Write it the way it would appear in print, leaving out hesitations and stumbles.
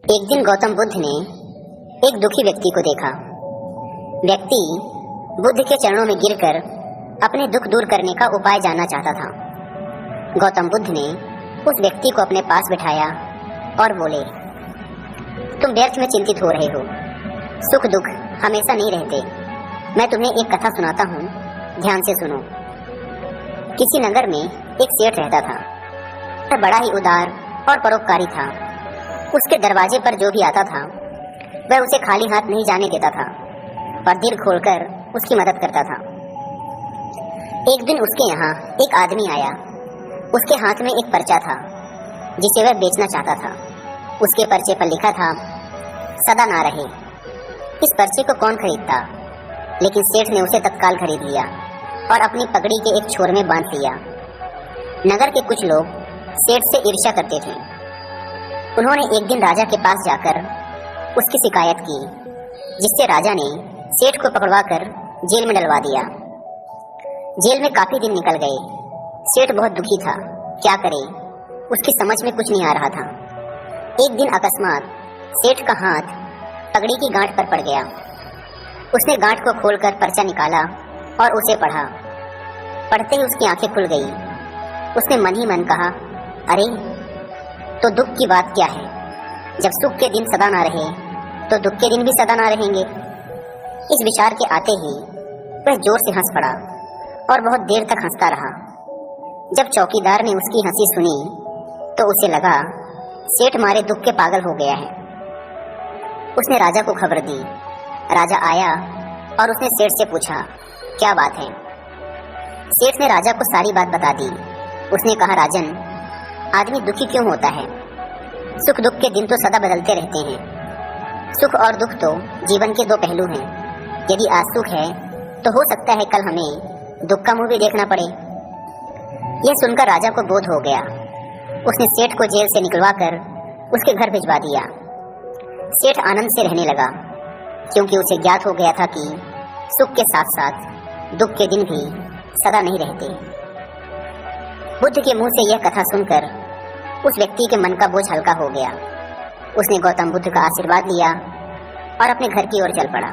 एक दिन गौतम बुद्ध ने एक दुखी व्यक्ति को देखा। व्यक्ति बुद्ध के चरणों में गिरकर अपने दुख दूर करने का उपाय जानना चाहता था। गौतम बुद्ध ने उस व्यक्ति को अपने पास बिठाया और बोले, तुम व्यर्थ में चिंतित हो रहे हो। सुख दुख हमेशा नहीं रहते। मैं तुम्हें एक कथा सुनाता हूँ, ध्यान से सुनो। किसी नगर में एक सेठ रहता था। वह बड़ा ही उदार और परोपकारी था। उसके दरवाजे पर जो भी आता था वह उसे खाली हाथ नहीं जाने देता था और दिल खोलकर उसकी मदद करता था। एक दिन उसके यहाँ एक आदमी आया। उसके हाथ में एक पर्चा था जिसे वह बेचना चाहता था। उसके पर्चे पर लिखा था, सदा ना रहे। इस पर्चे को कौन खरीदता, लेकिन सेठ ने उसे तत्काल खरीद लिया और अपनी पगड़ी के एक छोर में बांध लिया। नगर के कुछ लोग सेठ से ईर्ष्या करते थे। उन्होंने एक दिन राजा के पास जाकर उसकी शिकायत की, जिससे राजा ने सेठ को पकड़वाकर जेल में डलवा दिया। जेल में काफी दिन निकल गए। सेठ बहुत दुखी था, क्या करे, उसकी समझ में कुछ नहीं आ रहा था। एक दिन अकस्मात सेठ का हाथ पगड़ी की गांठ पर पड़ गया। उसने गांठ को खोलकर पर्चा निकाला और उसे पढ़ा। पढ़ते ही उसकी आंखें खुल गई। उसने मन ही मन कहा, अरे तो दुख की बात क्या है। जब सुख के दिन सदा ना रहे तो दुख के दिन भी सदा ना रहेंगे। इस विचार के आते ही वह जोर से हंस पड़ा और बहुत देर तक हंसता रहा। जब चौकीदार ने उसकी हंसी सुनी तो उसे लगा सेठ मारे दुख के पागल हो गया है। उसने राजा को खबर दी। राजा आया और उसने सेठ से पूछा, क्या बात है। सेठ ने राजा को सारी बात बता दी। उसने कहा, राजन, आदमी दुखी क्यों होता है। सुख दुख के दिन तो सदा बदलते रहते हैं। सुख और दुख तो जीवन के दो पहलू हैं। यदि आज सुख है तो हो सकता है कल हमें दुख का मुंह भी देखना पड़े। यह सुनकर राजा को बोध हो गया। उसने सेठ को जेल से निकलवाकर उसके घर भिजवा दिया। सेठ आनंद से रहने लगा, क्योंकि उसे ज्ञात हो गया था कि सुख के साथ साथ दुख के दिन भी सदा नहीं रहते। बुद्ध के मुंह से यह कथा सुनकर उस व्यक्ति के मन का बोझ हल्का हो गया। उसने गौतम बुद्ध का आशीर्वाद लिया और अपने घर की ओर चल पड़ा।